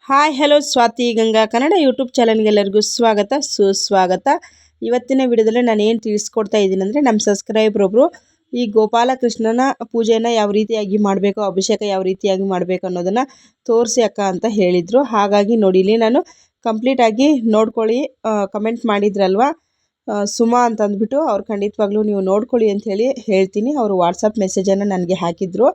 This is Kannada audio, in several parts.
Hi hello Swathi Ganga Kannada YouTube ಚಾನಲ್ಗೆ ಎಲ್ಲರಿಗೂ ಸ್ವಾಗತ ಸುಸ್ವಾಗತ. ಇವತ್ತಿನ ವಿಡಿಯೋದಲ್ಲಿ ನಾನು ಏನು ತಿಳಿಸ್ಕೊಡ್ತಾ ಇದ್ದೀನಿ ಅಂದರೆ, ನಮ್ಮ ಸಬ್ಸ್ಕ್ರೈಬ್ರೊಬ್ಬರು ಈ ಗೋಪಾಲಕೃಷ್ಣನ ಪೂಜೆಯನ್ನು ಯಾವ ರೀತಿಯಾಗಿ ಮಾಡಬೇಕು, ಅಭಿಷೇಕ ಯಾವ ರೀತಿಯಾಗಿ ಮಾಡಬೇಕು ಅನ್ನೋದನ್ನು ತೋರಿಸಿ ಅಕ್ಕ ಅಂತ ಹೇಳಿದರು. ಹಾಗಾಗಿ ನೋಡಿ, ಇಲ್ಲಿ ನಾನು ಕಂಪ್ಲೀಟಾಗಿ ನೋಡ್ಕೊಳ್ಳಿ, ಕಮೆಂಟ್ ಮಾಡಿದ್ರಲ್ವ ಸುಮಾ ಅಂತ ಅಂದ್ಬಿಟ್ಟು, ಅವ್ರು ಖಂಡಿತವಾಗ್ಲೂ ನೀವು ನೋಡ್ಕೊಳ್ಳಿ ಅಂಥೇಳಿ ಹೇಳ್ತೀನಿ. ಅವರು ವಾಟ್ಸಪ್ ಮೆಸೇಜನ್ನು ನನಗೆ ಹಾಕಿದ್ರು.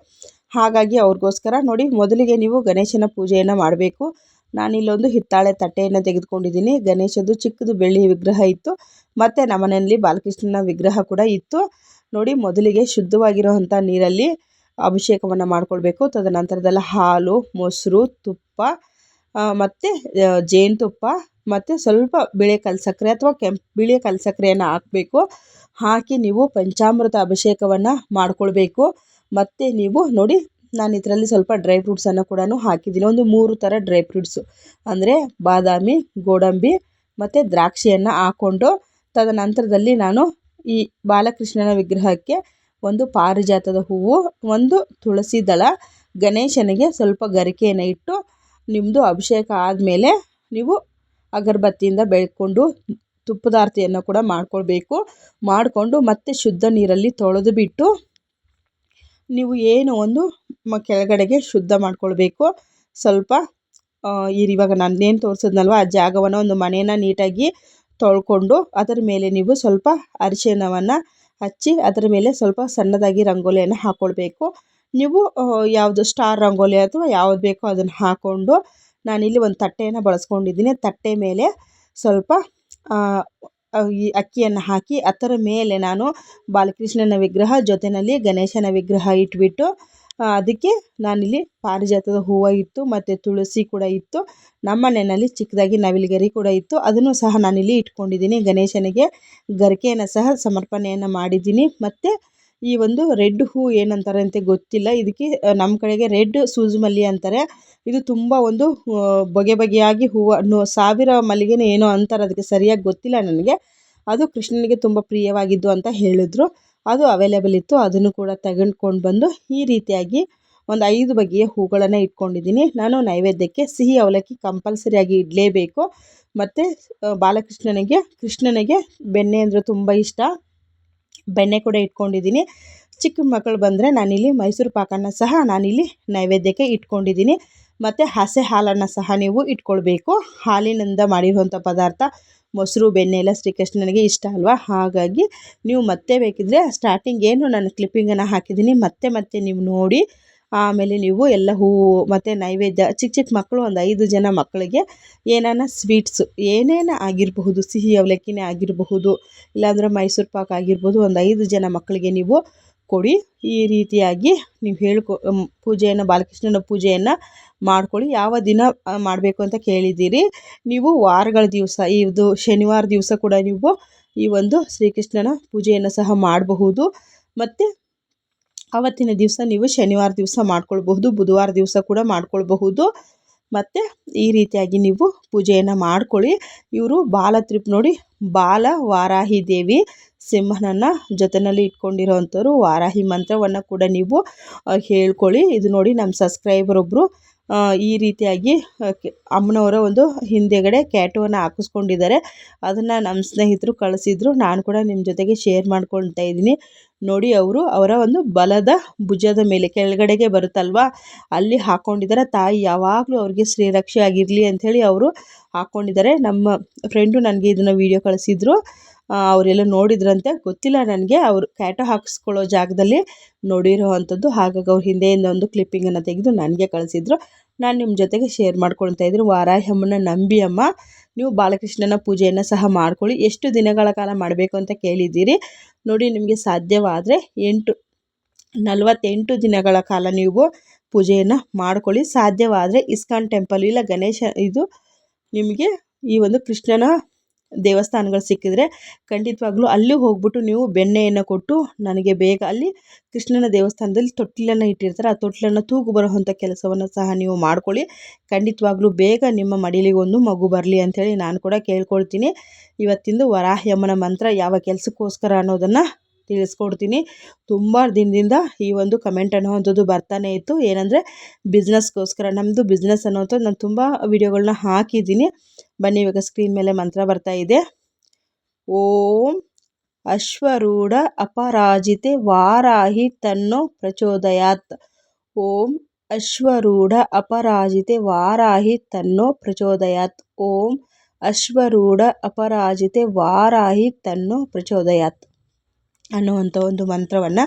ಹಾಗಾಗಿ ಅವ್ರಿಗೋಸ್ಕರ ನೋಡಿ, ಮೊದಲಿಗೆ ನೀವು ಗಣೇಶನ ಪೂಜೆಯನ್ನು ಮಾಡಬೇಕು. ನಾನಿಲ್ಲೊಂದು ಹಿತ್ತಾಳೆ ತಟ್ಟೆಯನ್ನು ತೆಗೆದುಕೊಂಡಿದ್ದೀನಿ. ಗಣೇಶದ್ದು ಚಿಕ್ಕದು ಬೆಳ್ಳಿ ವಿಗ್ರಹ ಇತ್ತು, ಮತ್ತು ನಮ್ಮನೆಯಲ್ಲಿ ಬಾಲಕೃಷ್ಣನ ವಿಗ್ರಹ ಕೂಡ ಇತ್ತು. ನೋಡಿ, ಮೊದಲಿಗೆ ಶುದ್ಧವಾಗಿರುವಂಥ ನೀರಲ್ಲಿ ಅಭಿಷೇಕವನ್ನು ಮಾಡ್ಕೊಳ್ಬೇಕು. ತದನಂತರದಲ್ಲಿ ಹಾಲು, ಮೊಸರು, ತುಪ್ಪ ಮತ್ತು ಜೇನುತುಪ್ಪ ಮತ್ತು ಸ್ವಲ್ಪ ಬಿಳೆ ಕಲ್ಸಕ್ಕರೆ ಅಥವಾ ಬಿಳಿ ಕಲ್ಸಕ್ಕರೆಯನ್ನು ಹಾಕಬೇಕು. ಹಾಕಿ ನೀವು ಪಂಚಾಮೃತ ಅಭಿಷೇಕವನ್ನು ಮಾಡ್ಕೊಳ್ಬೇಕು. ಮತ್ತು ನೀವು ನೋಡಿ, ನಾನು ಇದರಲ್ಲಿ ಸ್ವಲ್ಪ ಡ್ರೈ ಫ್ರೂಟ್ಸನ್ನು ಕೂಡ ಹಾಕಿದ್ದೀನಿ. ಒಂದು 3 ಥರ ಡ್ರೈ ಫ್ರೂಟ್ಸು ಅಂದರೆ ಬಾದಾಮಿ, ಗೋಡಂಬಿ ಮತ್ತು ದ್ರಾಕ್ಷಿಯನ್ನು ಹಾಕ್ಕೊಂಡು, ತದನಂತರದಲ್ಲಿ ನಾನು ಈ ಬಾಲಕೃಷ್ಣನ ವಿಗ್ರಹಕ್ಕೆ ಒಂದು ಪಾರಿಜಾತದ ಹೂವು, ಒಂದು ತುಳಸಿ ದಳ, ಗಣೇಶನಿಗೆ ಸ್ವಲ್ಪ ಗರಿಕೆಯನ್ನು ಇಟ್ಟು, ನಿಮ್ಮದು ಅಭಿಷೇಕ ಆದಮೇಲೆ ನೀವು ಅಗರಬತ್ತಿಯಿಂದ ಬೆಳ್ಕೊಂಡು ತುಪ್ಪದ ಆರತಿಯನ್ನು ಕೂಡ ಮಾಡ್ಕೊಳ್ಬೇಕು. ಮಾಡಿಕೊಂಡು ಮತ್ತೆ ಶುದ್ಧ ನೀರಲ್ಲಿ ತೊಳೆದು ಬಿಟ್ಟು ನೀವು ಏನು ಒಂದು ಕೆಳಗಡೆಗೆ ಶುದ್ಧ ಮಾಡ್ಕೊಳ್ಬೇಕು. ಸ್ವಲ್ಪ ಇವಾಗ ನಾನೇನು ತೋರಿಸಿದ್ನಲ್ವ ಆ ಜಾಗವನ್ನು, ಒಂದು ಮನೇನ ನೀಟಾಗಿ ತೊಳ್ಕೊಂಡು ಅದರ ಮೇಲೆ ನೀವು ಸ್ವಲ್ಪ ಅರಿಶಿಣವನ್ನು ಹಚ್ಚಿ ಅದರ ಮೇಲೆ ಸ್ವಲ್ಪ ಸಣ್ಣದಾಗಿ ರಂಗೋಲಿಯನ್ನು ಹಾಕ್ಕೊಳ್ಬೇಕು. ನೀವು ಯಾವುದು ಸ್ಟಾರ್ ರಂಗೋಲಿ ಅಥವಾ ಯಾವುದು ಬೇಕೋ ಅದನ್ನು ಹಾಕ್ಕೊಂಡು, ನಾನಿಲ್ಲಿ ಒಂದು ತಟ್ಟೆಯನ್ನು ಬಳಸ್ಕೊಂಡಿದ್ದೀನಿ. ತಟ್ಟೆ ಮೇಲೆ ಸ್ವಲ್ಪ ಈ ಅಕ್ಕಿಯನ್ನು ಹಾಕಿ ಅದರ ಮೇಲೆ ನಾನು ಬಾಲಕೃಷ್ಣನ ವಿಗ್ರಹ ಜೊತೆಯಲ್ಲಿ ಗಣೇಶನ ವಿಗ್ರಹ ಇಟ್ಬಿಟ್ಟು, ಅದಕ್ಕೆ ನಾನಿಲ್ಲಿ ಪಾರಿಜಾತದ ಹೂವು ಇತ್ತು ಮತ್ತು ತುಳಸಿ ಕೂಡ ಇತ್ತು. ನಮ್ಮ ಮನೆಯಲ್ಲಿ ಚಿಕ್ಕದಾಗಿ ನವಿಲುಗರಿ ಕೂಡ ಇತ್ತು, ಅದನ್ನು ಸಹ ನಾನಿಲ್ಲಿ ಇಟ್ಕೊಂಡಿದ್ದೀನಿ. ಗಣೇಶನಿಗೆ ಗರಿಕೆಯನ್ನು ಸಹ ಸಮರ್ಪಣೆಯನ್ನು ಮಾಡಿದ್ದೀನಿ. ಮತ್ತು ಈ ಒಂದು ರೆಡ್ ಹೂ ಏನಂತಾರೆ ಅಂತ ಗೊತ್ತಿಲ್ಲ, ಇದಕ್ಕೆ ನಮ್ಮ ಕಡೆಗೆ ರೆಡ್ ಸೂಜುಮಲ್ಲಿ ಅಂತಾರೆ. ಇದು ತುಂಬ ಒಂದು ಬಗೆಯಾಗಿ ಹೂವು, 1000 ಮಲ್ಲಿಗೆನೂ ಏನೋ ಅಂತಾರೆ, ಅದಕ್ಕೆ ಸರಿಯಾಗಿ ಗೊತ್ತಿಲ್ಲ ನನಗೆ. ಅದು ಕೃಷ್ಣನಿಗೆ ತುಂಬ ಪ್ರಿಯವಾಗಿದ್ದು ಅಂತ ಹೇಳಿದ್ರು. ಅದು ಅವೈಲೇಬಲ್ ಇತ್ತು, ಅದನ್ನು ಕೂಡ ತೆಗೆದುಕೊಂಡು ಬಂದು ಈ ರೀತಿಯಾಗಿ ಒಂದು 5 ಬಗೆಯ ಹೂಗಳನ್ನು ಇಟ್ಕೊಂಡಿದ್ದೀನಿ. ನಾನು ನೈವೇದ್ಯಕ್ಕೆ ಸಿಹಿ ಅವಲಕ್ಕಿ ಕಂಪಲ್ಸರಿಯಾಗಿ ಇಡಲೇಬೇಕು. ಮತ್ತು ಕೃಷ್ಣನಿಗೆ ಬೆಣ್ಣೆ ಅಂದರೆ ತುಂಬ ಇಷ್ಟ, ಬೆಣ್ಣೆ ಕೂಡ ಇಟ್ಕೊಂಡಿದ್ದೀನಿ. ಚಿಕ್ಕ ಮಕ್ಕಳು ಬಂದರೆ ನಾನಿಲ್ಲಿ ಮೈಸೂರು ಪಾಕನ್ನು ಸಹ ನಾನಿಲ್ಲಿ ನೈವೇದ್ಯಕ್ಕೆ ಇಟ್ಕೊಂಡಿದ್ದೀನಿ. ಮತ್ತು ಹಸೆ ಹಾಲನ್ನು ಸಹ ನೀವು ಇಟ್ಕೊಳ್ಬೇಕು. ಹಾಲಿನಿಂದ ಮಾಡಿರುವಂಥ ಪದಾರ್ಥ, ಮೊಸರು, ಬೆಣ್ಣೆ ಎಲ್ಲ ಶ್ರೀಕೃಷ್ಣನಿಗೆ ಇಷ್ಟ ಅಲ್ವಾ. ಹಾಗಾಗಿ ನೀವು ಮತ್ತೆ ಬೇಕಿದ್ದರೆ ಸ್ಟಾರ್ಟಿಂಗ್ ಏನು ನಾನು ಕ್ಲಿಪ್ಪಿಂಗನ್ನು ಹಾಕಿದ್ದೀನಿ, ಮತ್ತೆ ನೀವು ನೋಡಿ ಆಮೇಲೆ ನೀವು ಎಲ್ಲ ಹೂವು ಮತ್ತು ನೈವೇದ್ಯ, ಚಿಕ್ಕ ಮಕ್ಕಳು ಒಂದು 5 ಜನ ಮಕ್ಕಳಿಗೆ ಏನಾನ ಸ್ವೀಟ್ಸು ಏನೇನು ಆಗಿರಬಹುದು, ಸಿಹಿ ಅವಲಕ್ಕಿನೇ ಆಗಿರಬಹುದು, ಇಲ್ಲಾಂದರೆ ಮೈಸೂರು ಪಾಕ್ ಆಗಿರ್ಬೋದು, ಒಂದು 5 ಜನ ಮಕ್ಕಳಿಗೆ ನೀವು ಕೊಡಿ. ಈ ರೀತಿಯಾಗಿ ನೀವು ಪೂಜೆಯನ್ನು, ಬಾಲಕೃಷ್ಣನ ಪೂಜೆಯನ್ನು ಮಾಡ್ಕೊಳ್ಳಿ. ಯಾವ ದಿನ ಮಾಡಬೇಕು ಅಂತ ಕೇಳಿದ್ದೀರಿ ನೀವು, ವಾರಗಳ ದಿವಸ, ಇದು ಶನಿವಾರ ದಿವಸ ಕೂಡ ನೀವು ಈ ಒಂದು ಶ್ರೀಕೃಷ್ಣನ ಪೂಜೆಯನ್ನು ಸಹ ಮಾಡಬಹುದು. ಮತ್ತು ಆವತ್ತಿನ ದಿವಸ ನೀವು ಶನಿವಾರ ದಿವಸ ಮಾಡ್ಕೊಳ್ಬಹುದು, ಬುಧವಾರ ದಿವಸ ಕೂಡ ಮಾಡ್ಕೊಳ್ಬಹುದು. ಮತ್ತು ಈ ರೀತಿಯಾಗಿ ನೀವು ಪೂಜೆಯನ್ನು ಮಾಡ್ಕೊಳ್ಳಿ. ಇವರು ನೋಡಿ, ಬಾಲ ವಾರಾಹಿ ದೇವಿ ಸಿಂಹನನ್ನು ಜೊತೆಯಲ್ಲಿ ಇಟ್ಕೊಂಡಿರೋವಂಥವ್ರು. ವಾರಾಹಿ ಮಂತ್ರವನ್ನು ಕೂಡ ನೀವು ಹೇಳ್ಕೊಳ್ಳಿ. ಇದು ನೋಡಿ, ನಮ್ಮ ಸಬ್ಸ್ಕ್ರೈಬರ್ ಒಬ್ಬರು ಈ ರೀತಿಯಾಗಿ ಅಮ್ಮನವರ ಒಂದು ಹಿಂದೆಗಡೆ ಕ್ಯಾಟುವನ್ನು ಹಾಕಿಸ್ಕೊಂಡಿದ್ದಾರೆ. ಅದನ್ನು ನಮ್ಮ ಸ್ನೇಹಿತರು ಕಳಿಸಿದ್ರು, ನಾನು ಕೂಡ ನಿಮ್ಮ ಜೊತೆಗೆ ಶೇರ್ ಮಾಡ್ಕೊಳ್ತಾ ಇದ್ದೀನಿ. ನೋಡಿ, ಅವರ ಒಂದು ಬಲದ ಭುಜದ ಮೇಲೆ ಕೆಳಗಡೆಗೆ ಬರುತ್ತಲ್ವ, ಅಲ್ಲಿ ಹಾಕ್ಕೊಂಡಿದ್ದಾರೆ. ತಾಯಿ ಯಾವಾಗಲೂ ಅವ್ರಿಗೆ ಶ್ರೀರಕ್ಷೆ ಆಗಿರಲಿ ಅಂಥೇಳಿ ಅವರು ಹಾಕ್ಕೊಂಡಿದ್ದಾರೆ. ನಮ್ಮ ಫ್ರೆಂಡು ನನಗೆ ಇದನ್ನು ವಿಡಿಯೋ ಕಳಿಸಿದ್ರು, ಅವರೆಲ್ಲ ನೋಡಿದ್ರಂತೆ, ಗೊತ್ತಿಲ್ಲ ನನಗೆ. ಅವರು ಕ್ಯಾಟೋ ಹಾಕಿಸ್ಕೊಳ್ಳೋ ಜಾಗದಲ್ಲಿ ನೋಡಿರೋ ಅಂಥದ್ದು. ಹಾಗಾಗಿ ಅವ್ರ ಹಿಂದೆಯಿಂದ ಒಂದು ಕ್ಲಿಪ್ಪಿಂಗನ್ನು ತೆಗೆದು ನನಗೆ ಕಳಿಸಿದ್ರು. ನಾನು ನಿಮ್ಮ ಜೊತೆಗೆ ಶೇರ್ ಮಾಡ್ಕೊಳ್ತಾ ಇದ್ದೀನಿ. ವಾರಾಹಿ ಅಮ್ಮನ ನಂಬಿ ಅಮ್ಮ, ನೀವು ಬಾಲಕೃಷ್ಣನ ಪೂಜೆಯನ್ನು ಸಹ ಮಾಡ್ಕೊಳ್ಳಿ. ಎಷ್ಟು ದಿನಗಳ ಕಾಲ ಮಾಡಬೇಕು ಅಂತ ಕೇಳಿದ್ದೀರಿ ನೋಡಿ, ನಿಮಗೆ ಸಾಧ್ಯವಾದರೆ 48 ದಿನಗಳ ಕಾಲ ನೀವು ಪೂಜೆಯನ್ನು ಮಾಡ್ಕೊಳ್ಳಿ. ಸಾಧ್ಯವಾದರೆ ಇಸ್ಕಾನ್ ಟೆಂಪಲ್, ಇಲ್ಲ ಗಣೇಶ, ಇದು ನಿಮಗೆ ಈ ಒಂದು ಕೃಷ್ಣನ ದೇವಸ್ಥಾನಗಳು ಸಿಕ್ಕಿದ್ರೆ ಖಂಡಿತವಾಗ್ಲೂ ಅಲ್ಲಿ ಹೋಗ್ಬಿಟ್ಟು ನೀವು ಬೆಣ್ಣೆಯನ್ನು ಕೊಟ್ಟು, ನನಗೆ ಬೇಗ ಅಲ್ಲಿ ಕೃಷ್ಣನ ದೇವಸ್ಥಾನದಲ್ಲಿ ತೊಟ್ಟಿಲನ್ನು ಇಟ್ಟಿರ್ತಾರೆ, ಆ ತೊಟ್ಟಿಲನ್ನು ತೂಗು ಬರುವಂಥ ಕೆಲಸವನ್ನು ಸಹ ನೀವು ಮಾಡ್ಕೊಳ್ಳಿ. ಖಂಡಿತವಾಗ್ಲೂ ಬೇಗ ನಿಮ್ಮ ಮಡಿಲಿಗೆ ಒಂದು ಮಗು ಬರಲಿ ಅಂಥೇಳಿ ನಾನು ಕೂಡ ಕೇಳ್ಕೊಳ್ತೀನಿ. ಇವತ್ತಿಂದು ವರಾಹಿ ಅಮ್ಮನ ಮಂತ್ರ ಯಾವ ಕೆಲಸಕ್ಕೋಸ್ಕರ ಅನ್ನೋದನ್ನು ತಿಳಿಸ್ಕೊಡ್ತೀನಿ. ತುಂಬ ದಿನದಿಂದ ಈ ಒಂದು ಕಮೆಂಟ್ ಅನ್ನೋವಂಥದ್ದು ಬರ್ತಾನೆ ಇತ್ತು. ಏನಂದರೆ ಬಿಸ್ನೆಸ್ಗೋಸ್ಕರ, ನಮ್ಮದು ಬಿಸ್ನೆಸ್ ಅನ್ನೋವಂಥದ್ದು ನಾನು ತುಂಬ ವಿಡಿಯೋಗಳನ್ನ ಹಾಕಿದ್ದೀನಿ. ಬನ್ನಿ, ಇವಾಗ ಸ್ಕ್ರೀನ್ ಮೇಲೆ ಮಂತ್ರ ಬರ್ತಾ ಇದೆ. ಓಂ ಅಶ್ವರೂಢ ಅಪರಾಜಿತೆ ವಾರಾಹಿ ತನ್ನೋ ಪ್ರಚೋದಯಾತ್. ಓಂ ಅಶ್ವರೂಢ ಅಪರಾಜಿತೆ ವಾರಾಹಿ ತನ್ನೋ ಪ್ರಚೋದಯಾತ್. ಓಂ ಅಶ್ವರೂಢ ಅಪರಾಜಿತೆ ವಾರಾಹಿ ತನ್ನೋ ಪ್ರಚೋದಯಾತ್ ಅನ್ನುವಂಥ ಒಂದು ಮಂತ್ರವನ್ನು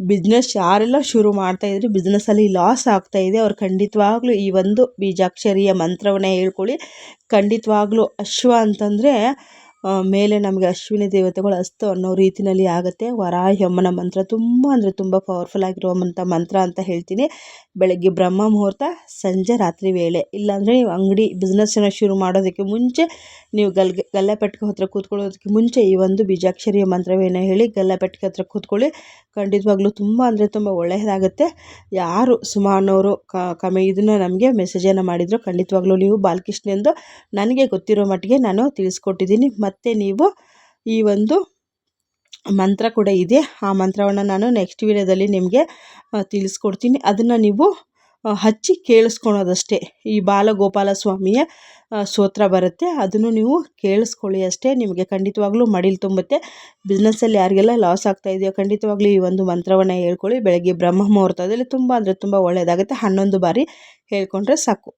ಬಿಸ್ನೆಸ್ ಯಾರೆಲ್ಲ ಶುರು ಮಾಡ್ತಾಯಿದ್ರು, ಬಿಸ್ನೆಸ್ಸಲ್ಲಿ ಲಾಸ್ ಆಗ್ತಾಯಿದೆ, ಅವ್ರು ಖಂಡಿತವಾಗ್ಲೂ ಈ ಒಂದು ಬೀಜಾಕ್ಷರಿಯ ಮಂತ್ರವನ್ನು ಹೇಳ್ಕೊಳ್ಳಿ. ಖಂಡಿತವಾಗ್ಲೂ ಅಶ್ವ ಅಂತಂದರೆ ಮೇಲೆ ನಮಗೆ ಅಶ್ವಿನಿ ದೇವತೆಗಳು ಅಸ್ತು ಅನ್ನೋ ರೀತಿಯಲ್ಲಿ ಆಗುತ್ತೆ. ವರಾಹಿ ಅಮ್ಮನ ಮಂತ್ರ ತುಂಬ ಅಂದರೆ ತುಂಬ ಪವರ್ಫುಲ್ ಆಗಿರುವಂಥ ಮಂತ್ರ ಅಂತ ಹೇಳ್ತೀನಿ. ಬೆಳಗ್ಗೆ ಬ್ರಹ್ಮ ಮುಹೂರ್ತ, ಸಂಜೆ ರಾತ್ರಿ ವೇಳೆ. ಇಲ್ಲಾಂದರೆ ನೀವು ಅಂಗಡಿ ಬಿಸ್ನೆಸ್ಸನ್ನು ಶುರು ಮಾಡೋದಕ್ಕೆ ಮುಂಚೆ, ನೀವು ಗಲ್ಲೆಪೆಟ್ಟಿಗೆ ಹತ್ರ ಕೂತ್ಕೊಳ್ಳೋದಕ್ಕೆ ಮುಂಚೆ ಈ ಒಂದು ಬೀಜಾಕ್ಷರಿಯ ಮಂತ್ರವೇನೋ ಹೇಳಿ ಗಲ್ಲೆಪೆಟ್ಟಿಗೆ ಹತ್ರ ಕೂತ್ಕೊಳ್ಳಿ. ಖಂಡಿತವಾಗ್ಲೂ ತುಂಬ ಅಂದರೆ ತುಂಬ ಒಳ್ಳೆಯದಾಗುತ್ತೆ. ಯಾರು ಸುಮಾನವರು ಇದನ್ನು ನಮಗೆ ಮೆಸೇಜನ್ನು ಮಾಡಿದ್ರು, ಖಂಡಿತವಾಗ್ಲೂ ನೀವು ಬಾಲಕೃಷ್ಣಂದು ನನಗೆ ಗೊತ್ತಿರೋ ಮಟ್ಟಿಗೆ ನಾನು ತಿಳಿಸ್ಕೊಟ್ಟಿದ್ದೀನಿ. ಮತ್ತು ನೀವು ಈ ಒಂದು ಮಂತ್ರ ಕೂಡ ಇದೆ, ಆ ಮಂತ್ರವನ್ನು ನಾನು ನೆಕ್ಸ್ಟ್ ವಿಡಿಯೋದಲ್ಲಿ ನಿಮಗೆ ತಿಳಿಸ್ಕೊಡ್ತೀನಿ. ಅದನ್ನು ನೀವು ಹಚ್ಚಿ ಕೇಳಿಸ್ಕೊಳೋದಷ್ಟೇ. ಈ ಬಾಲಗೋಪಾಲ ಸ್ವಾಮಿಯ ಸ್ತೋತ್ರ ಬರುತ್ತೆ, ಅದನ್ನು ನೀವು ಕೇಳಿಸ್ಕೊಳ್ಳಿ ಅಷ್ಟೇ. ನಿಮಗೆ ಖಂಡಿತವಾಗ್ಲೂ ಮಡಿಲು ತುಂಬುತ್ತೆ. ಬಿಸ್ನೆಸ್ಸಲ್ಲಿ ಯಾರಿಗೆಲ್ಲ ಲಾಸ್ ಆಗ್ತಾ ಇದೆಯೋ ಖಂಡಿತವಾಗ್ಲೂ ಈ ಒಂದು ಮಂತ್ರವನ್ನು ಹೇಳ್ಕೊಳ್ಳಿ. ಬೆಳಗ್ಗೆ ಬ್ರಹ್ಮ ಮುಹೂರ್ತದಲ್ಲಿ ತುಂಬ ಅಂದರೆ ತುಂಬ ಒಳ್ಳೆಯದಾಗುತ್ತೆ. 11 ಬಾರಿ ಹೇಳ್ಕೊಂಡ್ರೆ ಸಾಕು.